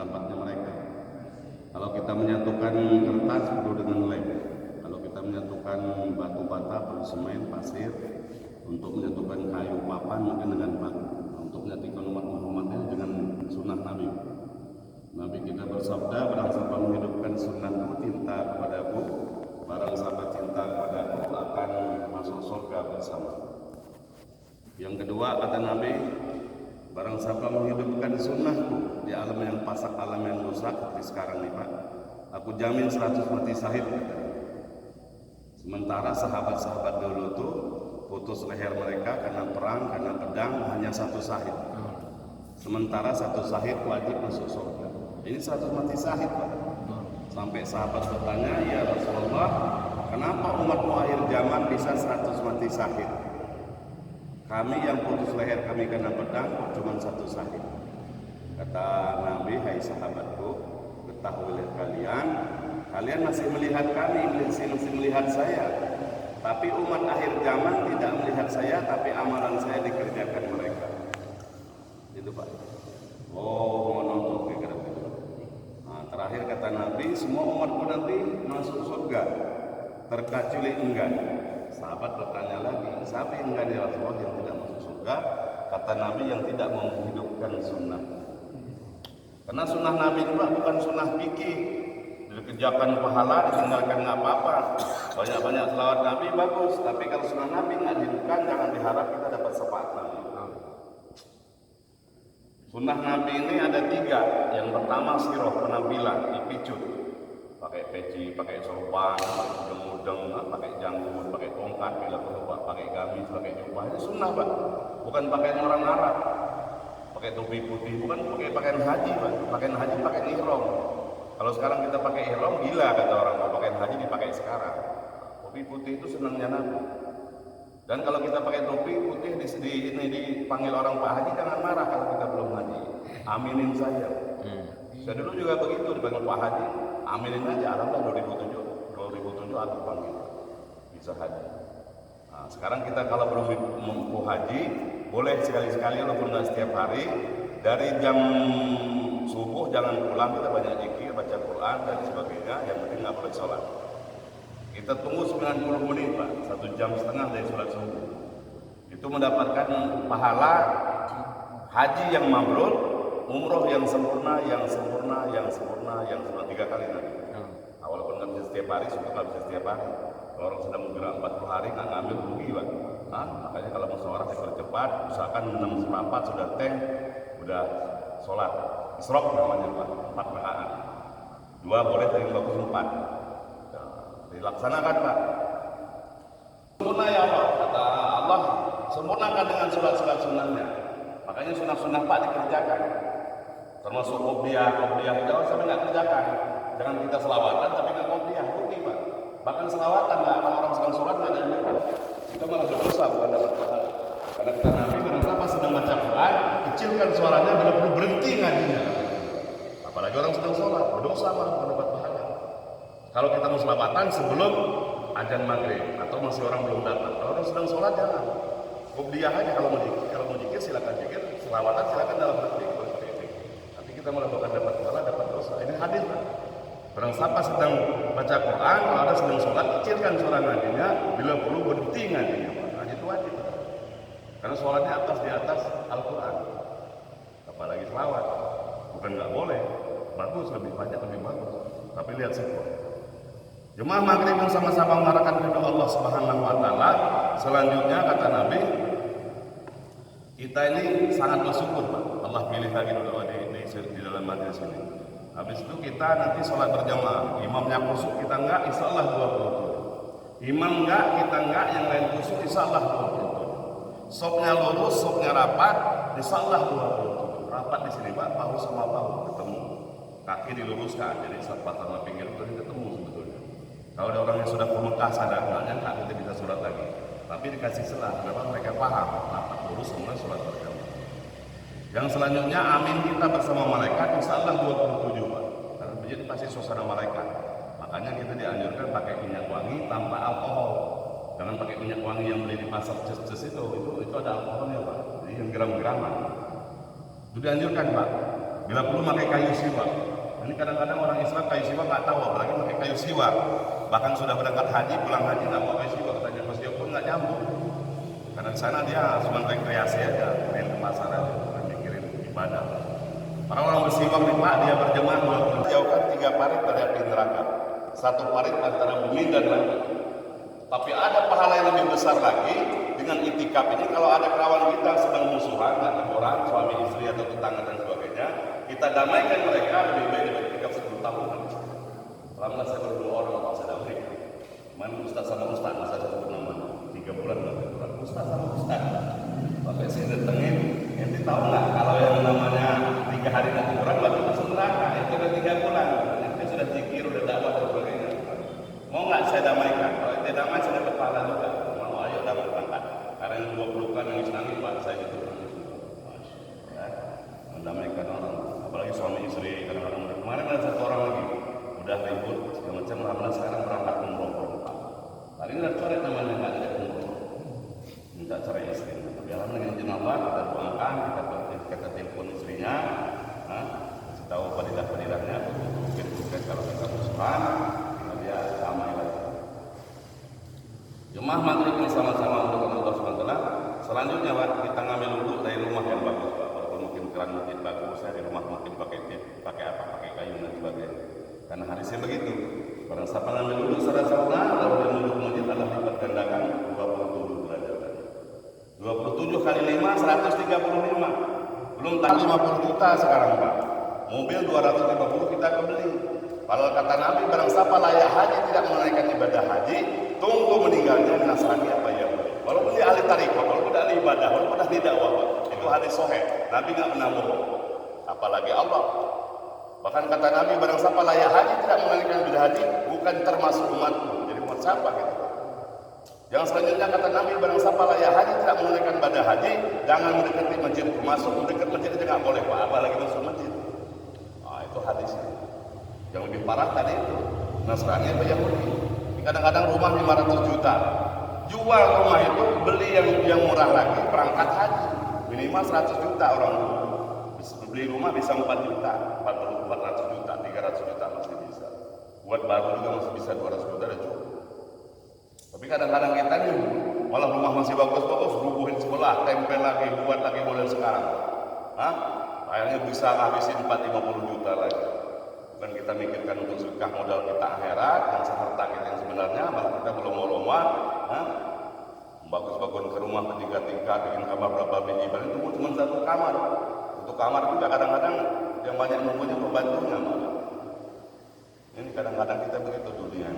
pendapatnya mereka. Kalau kita menyatukan kertas perlu dengan lem. Kalau kita menyatukan batu bata perlu semen, pasir. Untuk menyatukan kayu papan mungkin dengan batu. Untuk menyatukan umat Muhammad dengan sunnah Nabi. Nabi kita bersabda, barang siapa menghidupkan sunnahku, cinta kepadaku, barang siapa cinta kepadaku akan masuk surga bersama. Yang kedua kata Nabi, barang siapa menghidupkan sunnahku di alam yang pasak, alam yang rusak seperti sekarang nih Pak, aku jamin 100 mati syahid. Sementara sahabat-sahabat dulu tuh putus leher mereka karena perang, karena pedang, hanya 1 syahid. Sementara 1 syahid wajib masuk surga. Ini 100 mati syahid Pak. Sampai sahabat bertanya, ya Rasulullah, kenapa umatmu akhir zaman bisa 100 mati syahid? Kami yang putus leher kami karena pedang cuma 1 syahid. Kata Nabi, hai sahabatku, ketahuilah kalian masih melihat kami, masih melihat saya. Tapi umat akhir zaman tidak melihat saya, tapi amalan saya dikerjakan mereka. Itu Pak. Oh, mau nonton kira-kira. Nah, terakhir kata Nabi, semua umatku nanti masuk surga, terkecuali enggan. Sahabat bertanya lagi, siapa yang enggan ya Rasulullah yang tidak masuk surga? Kata Nabi, yang tidak menghidupkan sunnah. Karena sunnah Nabi itu Pak, bukan sunnah fikih. Dikerjakan pahala, ditinggalkan nggak apa-apa. Banyak-banyak selawat Nabi bagus, tapi kalau sunnah Nabi nggak dihidupkan, jangan diharap kita dapat syafaat Nabi. Sunnah Nabi ini ada 3. Yang pertama sirah, penampilan, dipicut. Pakai peci, pakai sorban, mudeng-mudeng, pakai janggut, pakai tongkat, bila perlu pakai gamis, pakai jubah. Ini sunnah Pak, bukan pakaian orang Arab. Pakai topi putih, bukan pakai pakaian haji Pak. Pakaian haji pakai ihram. Kalau sekarang kita pakai ihram, gila kata orang, mau pakaian haji dipakai sekarang. Topi putih itu senangnya Nabi. Dan kalau kita pakai topi putih ini dipanggil orang Pak Haji, jangan marah kalau kita belum haji. Aminin saja. Saya dulu juga begitu dipanggil Pak Haji, aminin aja. Alhamdulillah 2007 aku panggil bisa haji. Nah, sekarang kita kalau belum mampu haji, boleh sekali-sekali walaupun nggak setiap hari. Dari jam subuh jangan pulang, kita banyak zikir, baca Quran dan sebagainya. Yang penting nggak boleh sholat. Kita tunggu 90 menit Pak, 1,5 jam dari sholat subuh. Itu mendapatkan pahala haji yang mabrur, umroh yang sempurna, yang sempurna, yang sempurna, yang sempurna 3 kali nanti. Nah, walaupun nggak bisa setiap hari, sudah nggak bisa setiap hari. Kalau orang sedang bergerak 40 hari nggak ngambil rugi Pak. Nah, makanya kalau musyawarah dipercepat, usahakan 6:04 sudah tank, udah sholat. Isrok namanya Pak, 4 rakaat. 2 boleh tapi bagus 4. Dilaksanakan Pak. Sempurna ya Allah, kata Allah, sempurnakan dengan surat-surat sunnahnya. Makanya sunnah-sunnah Pak dikerjakan. Termasuk qobliyah itu sampai nggak kerjakan. Jangan kita selawatan tapi nggak qobliyah, rugi Pak. Bahkan selawatan nggak, kalau orang sedang sholat nggak ada. Kita malah berdosa bukan dapat pahala. Karena kita Nabi kenapa sedang baca Quran, kecilkan suaranya bila perlu berhenti ngajinya. Apalagi orang sedang sholat, berdosa malah bukan dapat pahala. Kalau kita mau selawatan sebelum azan maghrib atau masih orang belum datang. Kalau orang sedang sholat jangan. Qobliyah aja kalau mau zikir silakan zikir, selawatan silakan dalam hati. Tapi kita malah bukan dapat pahala, dapat dosa. Ini hadis Pak. Barang siapa sedang baca Quran, kalau ada sedang sholat, kecilkan suara ngajinya, bila perlu berhenti ngajinya. Nah, itu wajib. Karena sholatnya di atas Al-Quran. Apalagi selawat. Bukan nggak boleh, bagus, lebih banyak, lebih bagus. Tapi lihat sikap. Jemaah maghrib yang sama-sama mengarahkan kepada Allah Subhanahu wa Ta'ala. Selanjutnya kata Nabi, kita ini sangat bersyukur Pak. Allah pilih lagi doa di dalam majlis ini. Habis itu kita nanti sholat berjamaah. Imamnya kusuk, kita enggak, insya Allah 20. Imam enggak, kita enggak, yang lain kusuk, insya Allah 20. Sopnya lurus, sopnya rapat, insya Allah 20. Rapat di sini Pak, bahu sama bahu ketemu. Kaki diluruskan, jadi saat sama pinggir itu ketemu sebetulnya. Kalau ada orang yang sudah ke Mekah sadar, nggak kita bisa sholat lagi. Tapi dikasih selah, kenapa mereka paham? Rapat lurus semua sholat berjamaah. Yang selanjutnya amin kita bersama malaikat insya Allah 27 Pak. Karena begitu pasti suasana malaikat. Makanya kita dianjurkan pakai minyak wangi tanpa alkohol. Jangan pakai minyak wangi yang beli di pasar ces itu ada alkoholnya Pak. Jadi yang gram-graman. Itu dianjurkan Pak. Bila perlu pakai kayu siwa. Ini kadang-kadang orang Islam kayu siwa nggak tahu, apalagi pakai kayu siwa. Bahkan sudah berangkat haji, pulang haji nggak mau kayu siwa, katanya pas dia pun nggak nyambung. Karena di sana dia cuma rekreasi aja, main ke pasar aja, mikirin ibadah. Orang-orang bersiwak nih Pak, dia berjemaah jauhkan 3 parit dari api neraka, 1 parit antara bumi dan langit. Tapi ada pahala yang lebih besar lagi dengan itikaf ini. Kalau ada kawan kita sedang musuhan, ada orang suami istri atau tetangga dan sebagainya, kita damaikan mereka lebih baik dari itikaf 10 tahun. Alhamdulillah saya berdua orang untuk saya damaikan. Mana Ustaz sama Ustaz, Ustaz satu nama 3 bulan, Ustaz sama Ustaz. Sampai saya datengin, ente tahu nggak kalau yang namanya 3 hari nanti orang baru masuk neraka, itu udah 3 bulan, ente sudah zikir, udah dakwah dan sebagainya. Mau nggak saya damaikan? Kalau ente damai saya dapat pahala juga. Mau, ayo damai berangkat. Karena yang 20 kan nangis Pak, saya gitu. Ya, mendamaikan orang, apalagi suami istri. Kadang-kadang kemarin ada 1 orang lagi udah ribut segala macam, alhamdulillah sekarang berangkat umroh. Hari ini udah coret namanya nggak ada umroh, minta cerai istri. Tapi alhamdulillah dengan Allah kita doakan, kita telepon istrinya, kasih tahu fadilah-fadilahnya, mungkin kalau kita musuhan, dia damai lagi. Jemaah maghrib yang sama-sama untuk Allah SWT. Selanjutnya Pak, kita ngambil wudhu dari rumah yang bagus Pak. Walaupun mungkin keran masjid bagus, ya di rumah mungkin pakai apa, pakai kayu dan sebagainya. Karena hadisnya begitu. Barang siapa ngambil wudhu secara sempurna, lalu dia wudhu masjid Allah lipat gandakan 27 derajat. 27 kali 5, 135. Belum tak 50 juta sekarang Pak. Mobil 250 kita kebeli. Kalau kata Nabi, barang siapa layak haji tidak menunaikan ibadah haji, tunggu meninggalnya Nasrani apa ya. Walaupun dia ahli tarikah, walaupun dia ahli ibadah, walaupun ahli dakwah, itu hadis sahih. Nabi nggak pernah bohong. Apalagi Allah. Bahkan kata Nabi, barang siapa layak haji tidak menunaikan ibadah haji, bukan termasuk umatku. Jadi umat siapa gitu? Yang selanjutnya kata Nabi, barang siapa layak haji tidak menunaikan ibadah haji, jangan mendekati masjid. Masuk mendekat masjid itu nggak boleh Pak, apalagi masuk masjid. Itu hadisnya. Yang lebih parah tadi itu Nasrani atau Yahudi. Kadang-kadang rumah 500 juta. Jual rumah itu, beli yang murah lagi, berangkat haji. Minimal 100 juta orang beli rumah bisa 4 juta, 400 juta, 300 juta masih bisa. Buat baru juga masih bisa 200 juta ada cukup. Tapi kadang-kadang kita nih malah rumah masih bagus-bagus, rubuhin sebelah, tempel lagi, buat lagi model sekarang. Akhirnya bisa habisin 4-50 juta lagi. Bukan kita mikirkan untuk sedekah modal kita akhirat, yang seharta kita yang sebenarnya, malah kita belum mau lomba, bagus-bagus ke rumah 3 tingkat, bikin kamar berapa biji, paling itu cuma 1 kamar. Untuk kamar juga kadang-kadang yang banyak nunggunya pembantunya malah. Ini kadang-kadang kita begitu dunia,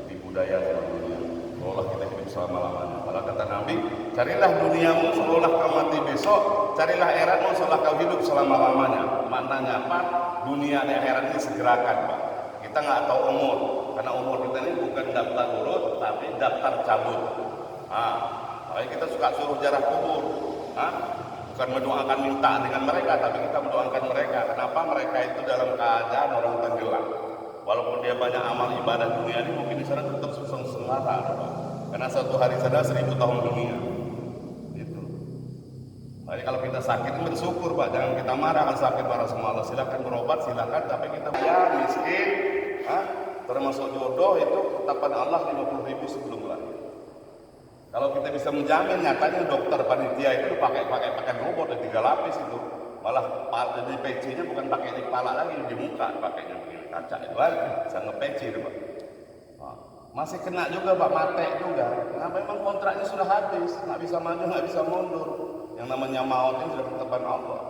di budaya sama dunia. Seolah kita hidup selama-lamanya. Malah kata Nabi, carilah duniamu seolah kau mati besok, carilah akhiratmu seolah kau hidup selama-lamanya. Maknanya apa? Dunia dan akhirat ini segerakan Pak. Kita nggak tahu umur, karena umur kita ini bukan daftar urut, tapi daftar cabut. Makanya kita suka suruh jarah kubur. Bukan mendoakan minta dengan mereka, tapi kita mendoakan mereka. Kenapa? Mereka itu dalam keadaan orang tenggelam. Walaupun dia banyak amal ibadah dunia ini, mungkin di sana tetap susah sengsara. Karena satu hari saja 1000 tahun dunia. Itu. Jadi kalau kita sakit bersyukur Pak, jangan kita marah kalau sakit marah sama Allah. Silakan berobat, silakan. Tapi kita miskin, termasuk jodoh itu ketetapan Allah 50.000 sebelum lahir. Kalau kita bisa menjamin, nyatanya dokter panitia itu pakai robot ada 3 lapis itu. Malah di PC-nya bukan pakai di kepala lagi, di muka pakainya begini kaca itu kan, bisa nge-PC itu Pak. Masih kena juga Pak, mate juga. Nah, memang kontraknya sudah habis, nggak bisa maju, nggak bisa mundur. Yang namanya maut ini sudah ketetapan Allah.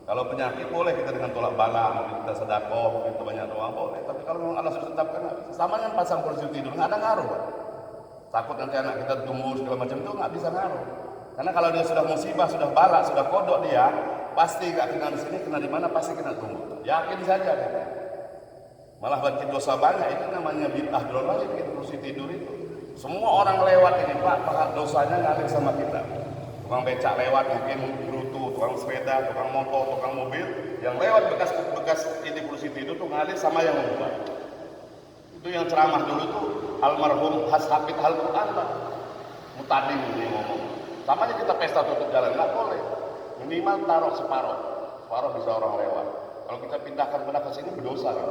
Kalau penyakit boleh kita dengan tolak bala, mungkin kita sedekah, mungkin kita banyak doa boleh. Tapi kalau memang Allah sudah tetapkan, sama dengan pasang kursi tidur, nggak ada ngaruh Pak. Takut nanti anak kita tumbuh segala macam itu nggak bisa ngaruh. Karena kalau dia sudah musibah, sudah bala, sudah kodok dia, pasti nggak kena di sini, kena di mana pasti kena tumbuh. Yakin saja kita. Malah bikin dosa banyak, itu namanya bid'ah dolar bikin kursi tidur itu. Semua orang lewat ini Pak, dosanya ngalir sama kita. Tukang becak lewat mungkin gerutu, tukang sepeda, tukang motor, tukang mobil, yang lewat bekas ini kursi tidur tuh ngalir sama yang membuat. Itu yang ceramah dulu tuh almarhum Hafidh Al-Quran Pak. Mutadim ini ngomong. Sama aja kita pesta tutup jalan, nggak boleh. Minimal taruh separuh. separuh bisa orang lewat. Kalau kita pindahkan ke sini berdosa kan?